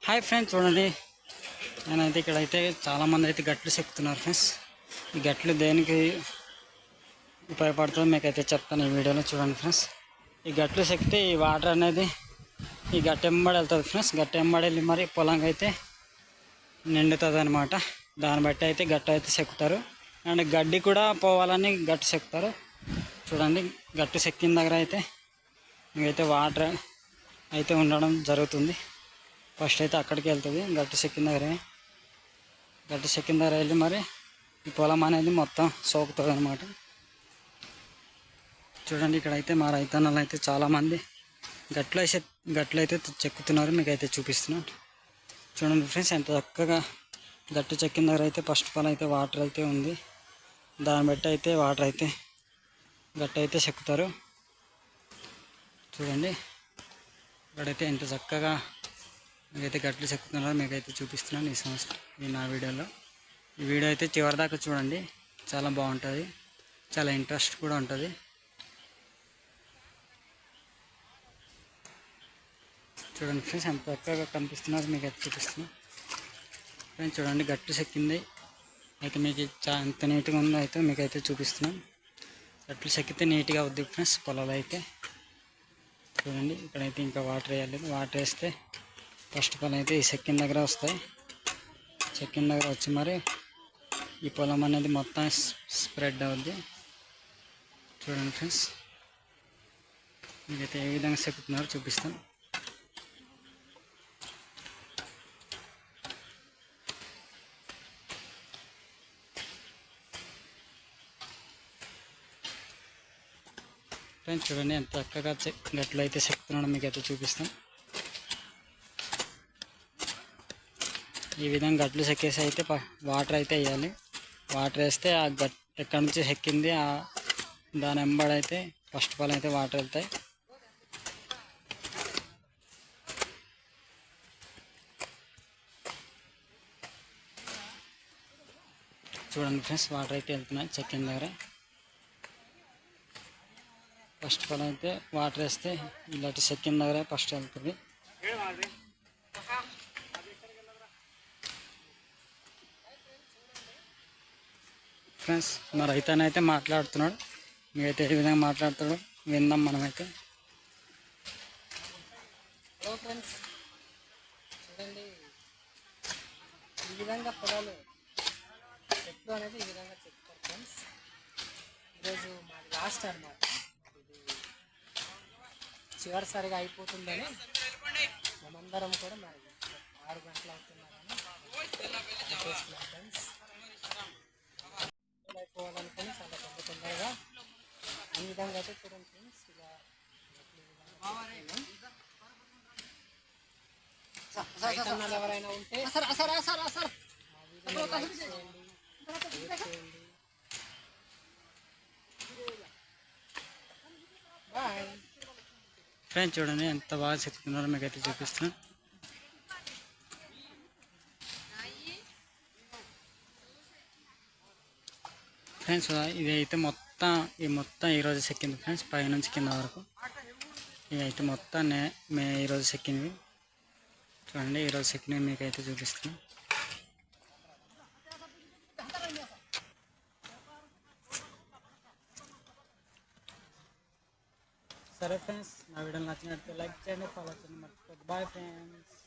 Hi friends, చూడండి. నేనైతే ఇక్కడైతే చాలామంది అయితే గట్లు చెక్కుతున్నారు ఫ్రెండ్స్. ఈ గట్లు దేనికి ఉపయోగపడుతుందో మీకైతే చెప్తాను ఈ వీడియోలో. చూడండి ఫ్రెండ్స్, ఈ గట్లు చెక్కితే ఈ వాటర్ అనేది ఈ గట్టు ఎంబడి వెళ్తుంది ఫ్రెండ్స్. గట్టు ఎంబడి వెళ్ళి మరి పొలంగా అయితే నిండుతుంది అనమాట. దాన్ని బట్టి అయితే గట్టు అయితే చెక్కుతారు. అండ్ గడ్డి కూడా పోవాలని గట్టు చెక్కుతారు. చూడండి, గట్టు చెక్కిన దగ్గర అయితే మీకైతే వాటర్ అయితే ఉండడం జరుగుతుంది. ఫస్ట్ అయితే అక్కడికి వెళ్తుంది. గట్టు చెక్కిన దగ్గర వెళ్ళి మరి ఈ పొలం అనేది మొత్తం సోకుతుంది అనమాట. చూడండి, ఇక్కడైతే మా రైతన్నలు అయితే చాలామంది గట్లు అయితే చెక్కుతున్నారు. మీకైతే చూపిస్తున్నాను. చూడండి ఫ్రెండ్స్, ఎంత చక్కగా గట్టు చెక్కిన దగ్గర అయితే ఫస్ట్ ఆఫ్ ఆల్ అయితే వాటర్ అయితే ఉంది. దాన్ని బట్టి అయితే వాటర్ అయితే గట్టు అయితే చెక్కుతారు. చూడండి, ఇక్కడైతే ఎంత చక్కగా మీకైతే గట్లు చెక్కుతున్నారో మీకైతే చూపిస్తున్నాను ఈ సంవత్సరం ఈ నా వీడియోలో. ఈ వీడియో అయితే చివరి దాకా చూడండి, చాలా బాగుంటుంది, చాలా ఇంట్రెస్ట్ కూడా ఉంటుంది. చూడండి ఫ్రెండ్స్, ఎంత చక్కగా కనిపిస్తున్నారు మీకైతే చూపిస్తున్నాను. ఫ్రెండ్స్ చూడండి, గట్టు చెక్కింది అయితే మీకు ఎంత నీట్గా ఉందో అయితే మీకైతే చూపిస్తున్నాను. గట్లు చెక్కితే నీట్గా అవుద్ది ఫ్రెండ్స్ పొలాలు అయితే. చూడండి, ఇక్కడైతే ఇంకా వాటర్ వేయలేదు. వాటర్ వేస్తే ఫస్ట్ ఆఫ్ ఆల్ అయితే ఈ చెక్కిన దగ్గర వస్తాయి. చెక్కిన దగ్గర వచ్చి మరి ఈ పొలం అనేది మొత్తం స్ప్రెడ్ అవుద్ది. చూడండి ఫ్రెండ్స్, మీకైతే ఏ విధంగా చెక్కుతున్నారో చూపిస్తాను. ఫ్రెండ్స్ చూడండి, ఎంత చక్కగా గట్లు అయితే చెక్కుతున్నాడో మీకైతే చూపిస్తాను. ఈ విధంగా గట్లు చెక్కేసి అయితే వాటర్ అయితే వేయాలి. వాటర్ వేస్తే ఆ ఎక్కడి నుంచి చెక్కింది దాని వెంబడైతే ఫస్ట్ ఆఫ్ ఆల్ అయితే వాటర్ వెళ్తాయి. చూడండి ఫ్రెండ్స్, వాటర్ అయితే వెళ్తున్నాయి చెక్కిన దగ్గర. ఫస్ట్ ఆఫ్ ఆల్ అయితే వాటర్ వేస్తే ఇలాంటి చెక్కిన దగ్గర ఫస్ట్ వెళ్తుంది. ఫ్రెండ్స్, మా రైతన్నైతే మాట్లాడుతున్నాడు. మీరైతే ఏ విధంగా మాట్లాడుతాడో విందాం మనమైతే. హలో ఫ్రెండ్స్, చూడండి, ఈ విధంగా పొలాలు చెట్లు అనేది ఈ విధంగా చెప్తారు ఫ్రెండ్స్. ఈరోజు మాది లాస్ట్ అనమాట. ఇది చివరిసారిగా అయిపోతుందని మేమందరం కూడా మరి 6 గంటలు అవుతున్నారని చేస్తున్నాం ఫ్రెండ్స్. అయిపోవాలనుకుని చాలా తొందరగా ఈ విధంగా అయితే చూడండి ఫ్రెండ్స్. ఇలా రైతన్నలు ఎవరైనా ఉంటే బాయ్. ఫ్రెండ్స్ చూడండి, ఎంత బాగా చెప్తున్నారో మీకైతే చూపిస్తున్నాను. ఫ్రెండ్స్ ఇది అయితే మొత్తం ఈరోజు చెక్కింది ఫ్రెండ్స్, పై నుంచి కింద వరకు. ఇవి అయితే మొత్తం ఈరోజు చెక్కినవి. చూడండి, ఈరోజు చెక్కినవి మీకైతే చూపిస్తున్నాను. సరే ఫ్రెండ్స్, నా వీడియోని నచ్చినట్టు లైక్ చేయండి, ఫాలో చేయండి, మర్చిపోద్దు. Bye friends.